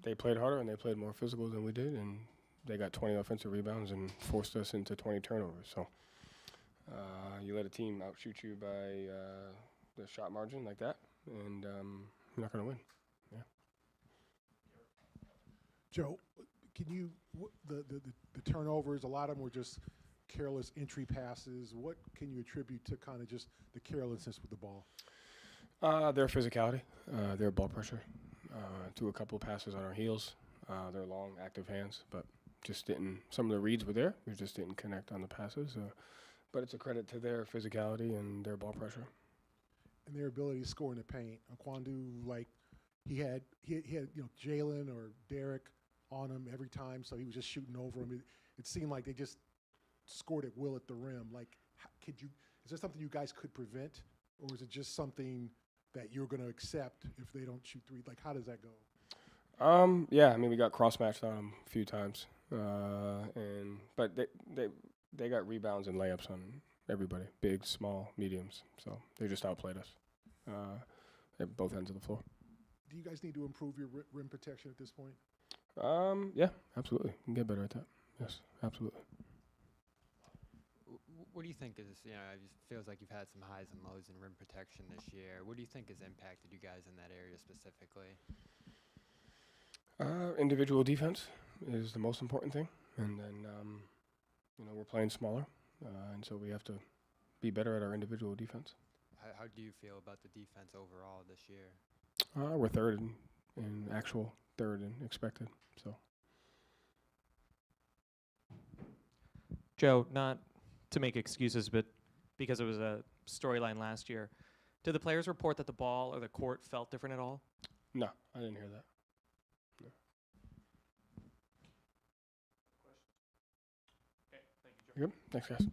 they played harder and they played more physical than we did, and they got 20 offensive rebounds and forced us into 20 turnovers. So you let a team outshoot you by the shot margin like that, and you're not going to win. Yeah. Joe, can you the turnovers? A lot of them were just careless entry passes. What can you attribute to kind of just the carelessness with the ball? Their physicality, their ball pressure, threw a couple of passes on our heels, their long, active hands, but just didn't. Some of the reads were there, we just didn't connect on the passes. But it's a credit to their physicality and their ball pressure. And their ability to score in the paint. Kwandu, like he had Jalen or Derek on him every time, so he was just shooting over him. It seemed like they just scored at will at the rim. Like, is there something you guys could prevent, or is it just something that you're going to accept if they don't shoot three? Like, how does that go? Yeah, I mean, we got cross-matched on them a few times, but they got rebounds and layups on everybody, big, small, mediums. So they just outplayed us at both ends of the floor. Do you guys need to improve your rim protection at this point? Yeah, absolutely. We can get better at that. Yes, absolutely. What do you think is, it feels like you've had some highs and lows in rim protection this year. What do you think has impacted you guys in that area specifically? Individual defense is the most important thing. And then, we're playing smaller, and so we have to be better at our individual defense. How do you feel about the defense overall this year? We're third in actual, third in expected. So, Joe, not to make excuses, but because it was a storyline last year, did the players report that the ball or the court felt different at all? No, I didn't hear that. No. Okay, thank you, Joe. Good. Thanks, guys.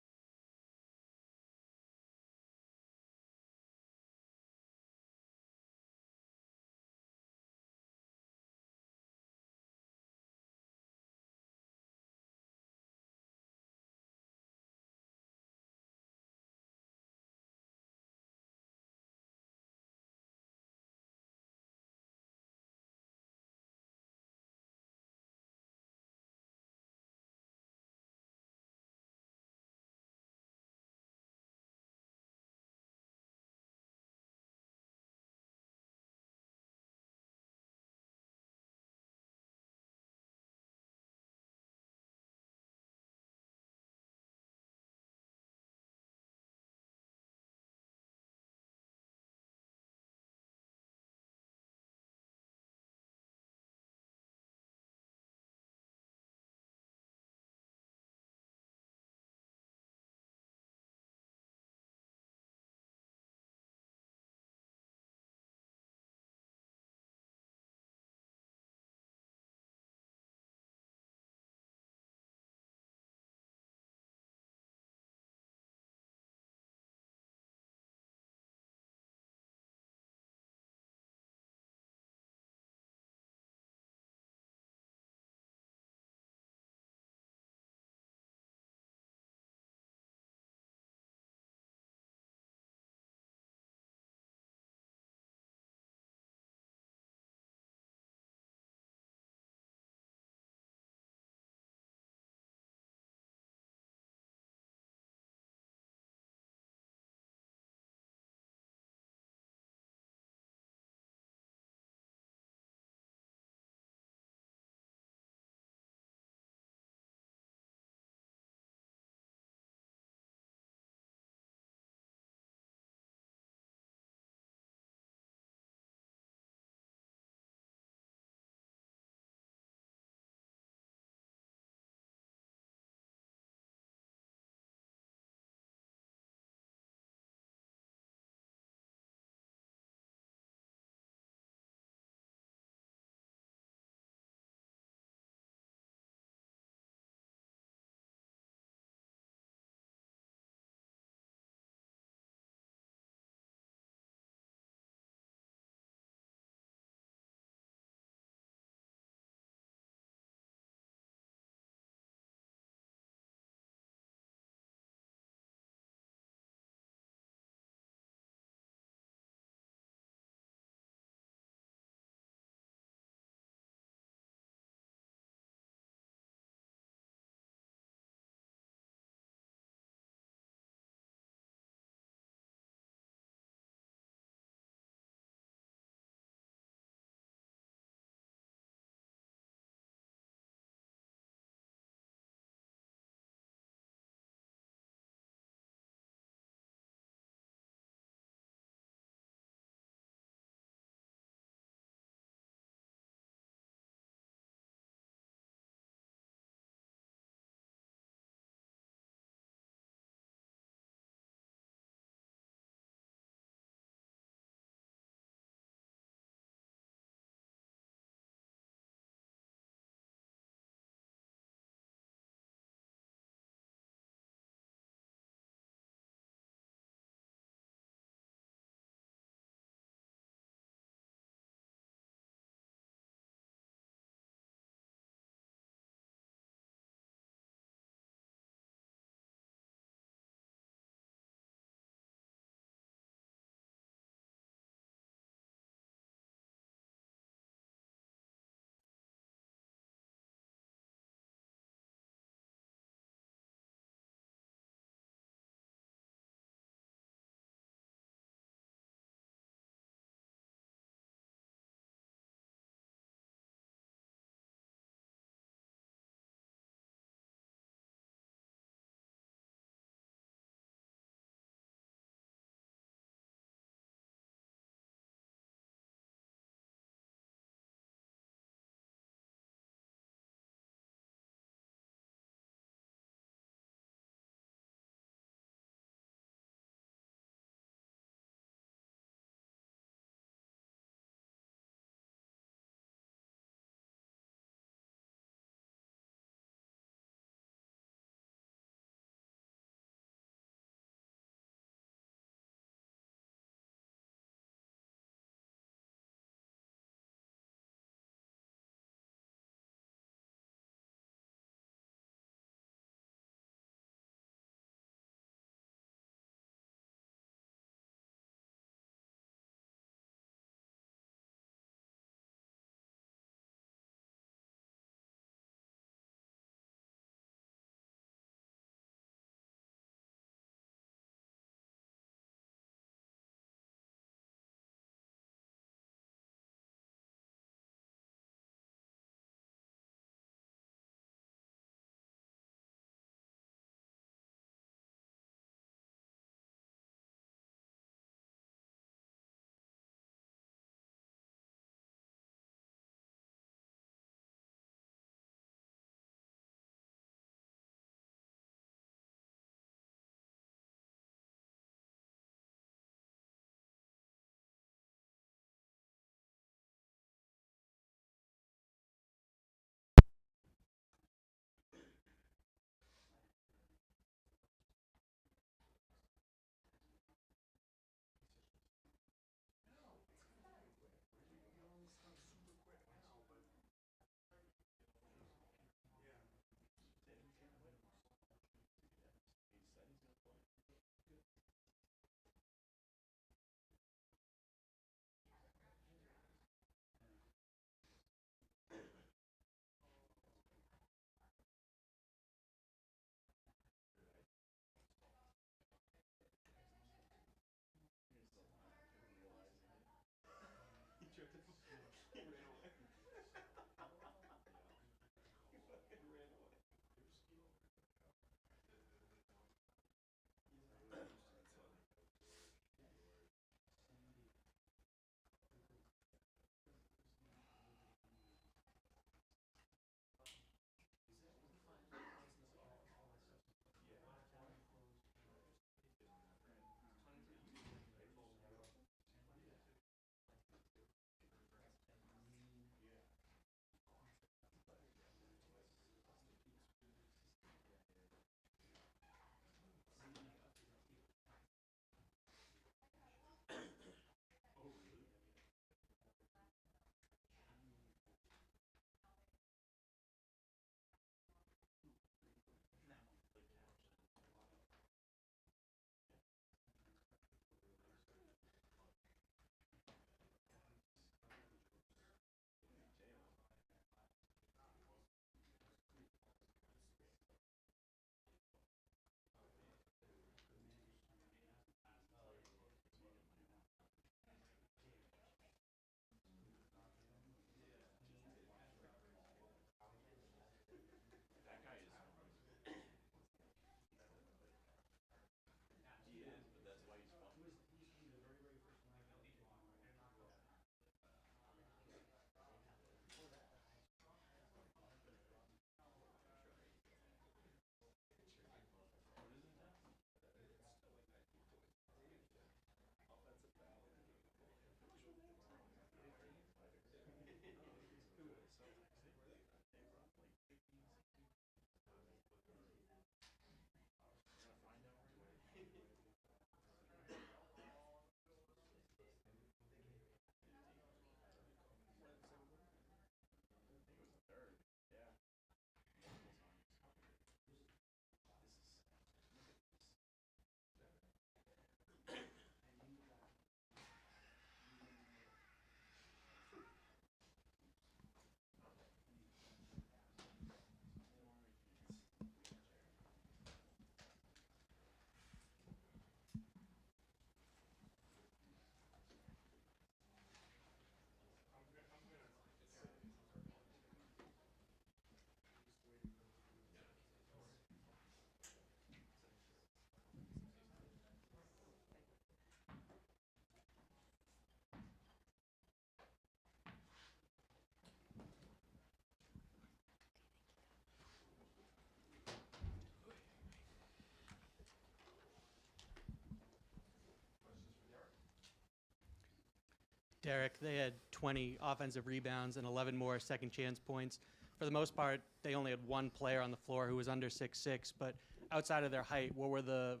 Derek, they had 20 offensive rebounds and 11 more second chance points. For the most part, they only had one player on the floor who was under 6'6", but outside of their height, what were the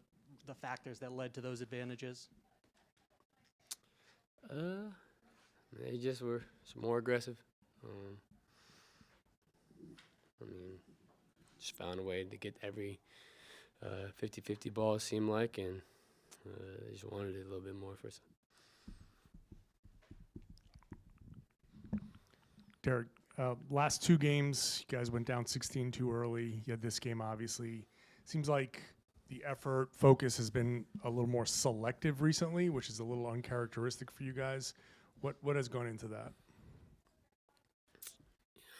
factors that led to those advantages? They just were more aggressive. I mean, just found a way to get every 50-50 ball, it seemed like, and they just wanted it a little bit more for us. Derek, last two games, you guys went down 16 too early. You had this game, obviously. Seems like the effort, focus has been a little more selective recently, which is a little uncharacteristic for you guys. What has gone into that?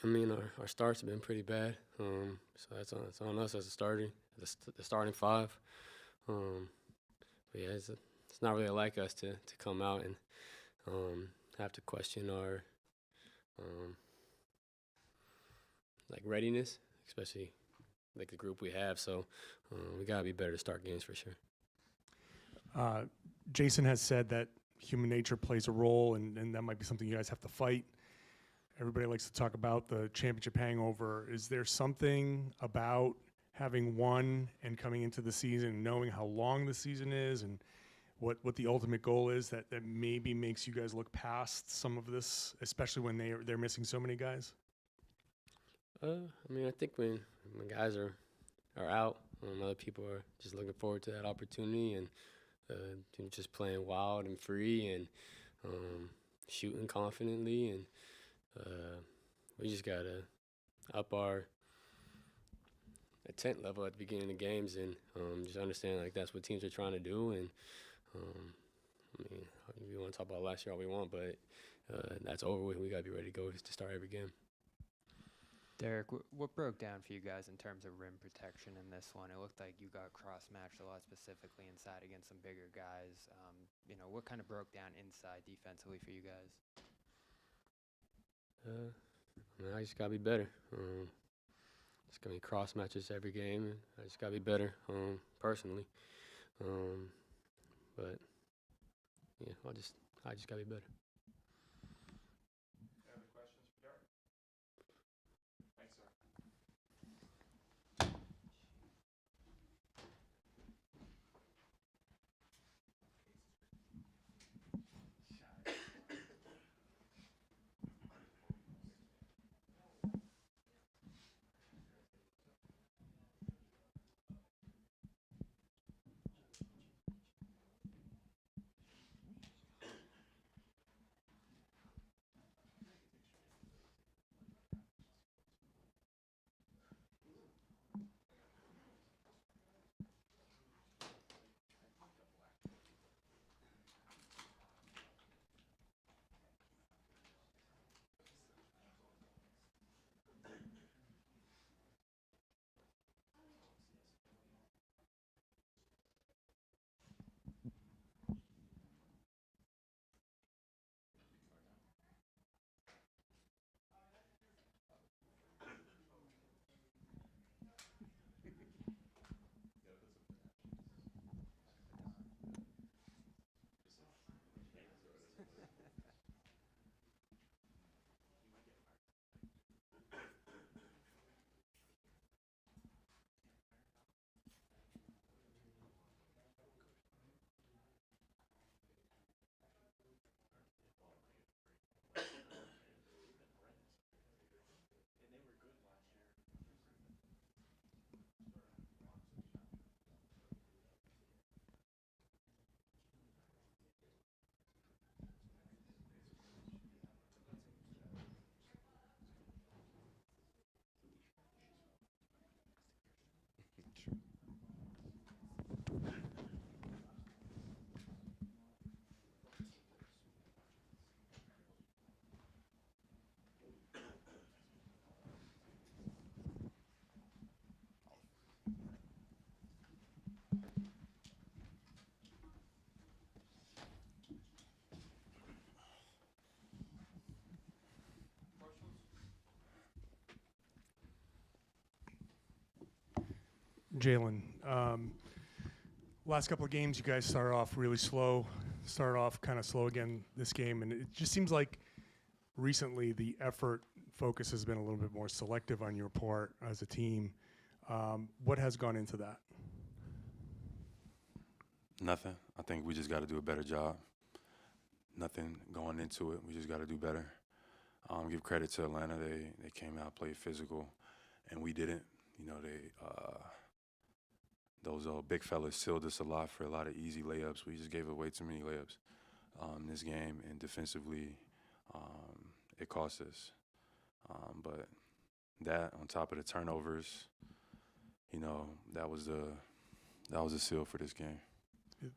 I mean, our starts have been pretty bad, so that's on us as a starting, the starting five. But yeah, it's not really like us to come out and have to question our like readiness, especially like the group we have. So we gotta be better to start games for sure. Jason has said that human nature plays a role, and that might be something you guys have to fight. Everybody likes to talk about the championship hangover. Is there something about having won and coming into the season, knowing how long the season is and what the ultimate goal is that maybe makes you guys look past some of this, especially when they're missing so many guys? I mean, I think when guys are out, other people are just looking forward to that opportunity and just playing wild and free and shooting confidently, and we just gotta up our intent level at the beginning of games and just understand like that's what teams are trying to do. And I mean, we want to talk about last year all we want, but that's over with. We gotta be ready to go to start every game. Derek, what broke down for you guys in terms of rim protection in this one? It looked like you got cross-matched a lot specifically inside against some bigger guys. What kind of broke down inside defensively for you guys? I mean, I just gotta be better. It's gonna be cross matches every game, and I just gotta be better personally. But yeah, I just gotta be better. Any other questions for Derek? Thanks, sir. Jalen, last couple of games, you guys started off really slow, started off kind of slow again this game, and it just seems like recently the effort focus has been a little bit more selective on your part as a team. What has gone into that? Nothing. I think we just got to do a better job. Nothing going into it. We just got to do better. Give credit to Atlanta. They came out, played physical, and we didn't. You know, those big fellas sealed us a lot for a lot of easy layups. We just gave away too many layups in this game, and defensively, it cost us. But that, on top of the turnovers, you know, that was a seal for this game.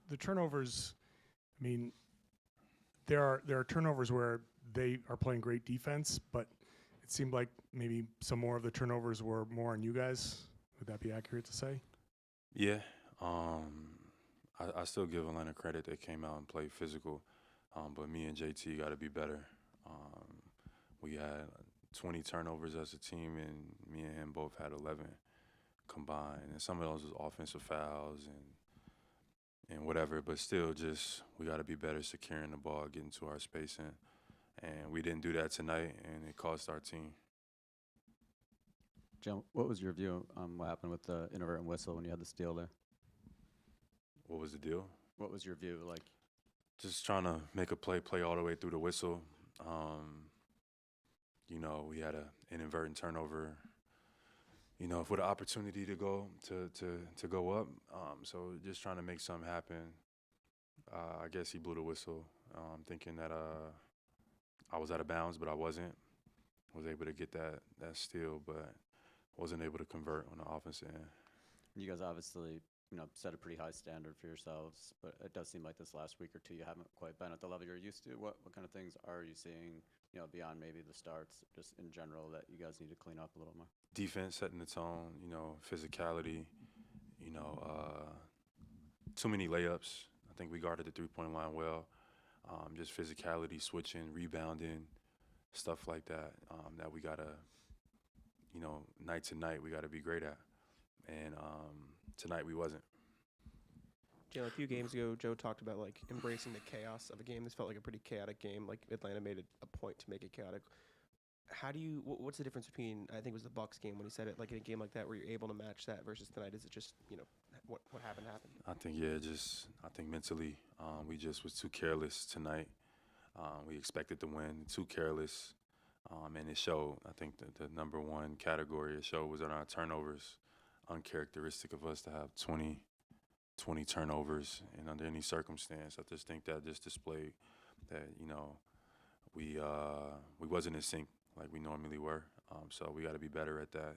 The turnovers, I mean, there are turnovers where they are playing great defense, but it seemed like maybe some more of the turnovers were more on you guys. Would that be accurate to say? Yeah. I still give Atlanta credit. They came out and played physical, but me and JT got to be better. We had 20 turnovers as a team, and me and him both had 11 combined. And some of those was offensive fouls and whatever, but still just we got to be better securing the ball, getting to our spacing. And we didn't do that tonight, and it cost our team. Jim, what was your view on what happened with the inadvertent whistle when you had the steal there? What was the deal? What was your view like? Just trying to make a play all the way through the whistle. You know, we had an inadvertent turnover, you know, with an opportunity to go to go up. So just trying to make something happen. I guess he blew the whistle, thinking that I was out of bounds, but I wasn't. Was able to get that steal, but wasn't able to convert on the offensive end. You guys obviously, you know, set a pretty high standard for yourselves, but it does seem like this last week or two you haven't quite been at the level you're used to. What kind of things are you seeing, you know, beyond maybe the starts, just in general, that you guys need to clean up a little more? Defense setting the tone, you know, physicality, you know, too many layups. I think we guarded the three-point line well. Just physicality, switching, rebounding, stuff like that, that we got to, you know, night to night, we got to be great at. And tonight we wasn't. Jalen, a few games ago, Joe talked about, like, embracing the chaos of a game. This felt like a pretty chaotic game. Like, Atlanta made it a point to make it chaotic. How do you what's the difference between, I think it was the Bucks game when he said it, like in a game like that where you're able to match that versus tonight? Is it just, you know, what happened? I think mentally, we just was too careless tonight. We expected to win, too careless, and it showed. I think the number one category it showed was on our turnovers. Uncharacteristic of us to have 20 turnovers, and under any circumstance, I just think that just displayed that, you know, we wasn't in sync like we normally were. So we got to be better at that,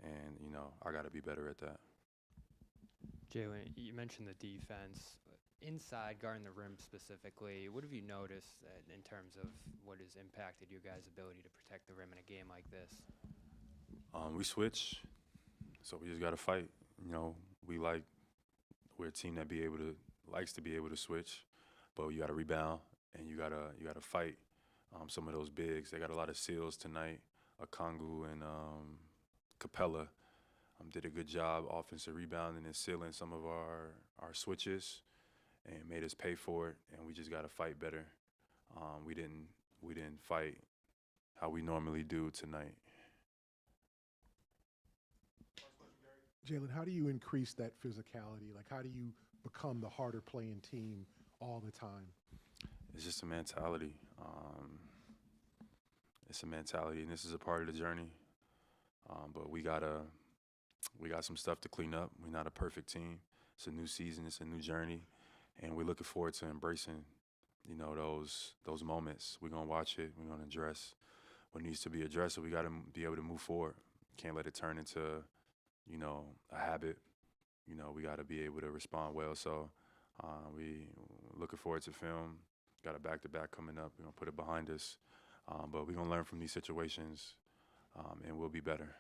and, you know, I got to be better at that. Jalen, you mentioned the defense. Inside, guarding the rim specifically, what have you noticed in terms of what has impacted your guys' ability to protect the rim in a game like this? We switch, so we just got to fight. You know, we're a team that likes to be able to switch, but you got to rebound and you got to fight. Some of those bigs, they got a lot of seals tonight. Okongwu and Capella did a good job offensive rebounding and sealing some of our switches, and made us pay for it. And we just got to fight better. We didn't fight how we normally do tonight. Jalen, how do you increase that physicality? Like, how do you become the harder playing team all the time? It's just a mentality. It's a mentality, and this is a part of the journey. But we got some stuff to clean up. We're not a perfect team. It's a new season. It's a new journey, and we're looking forward to embracing, you know, those moments. We're gonna watch it. We're gonna address what needs to be addressed. So we got to be able to move forward. Can't let it turn into, you know, a habit. You know, we got to be able to respond well. So we looking forward to film. Got a back-to-back coming up. We're going to put it behind us. But we're going to learn from these situations, and we'll be better.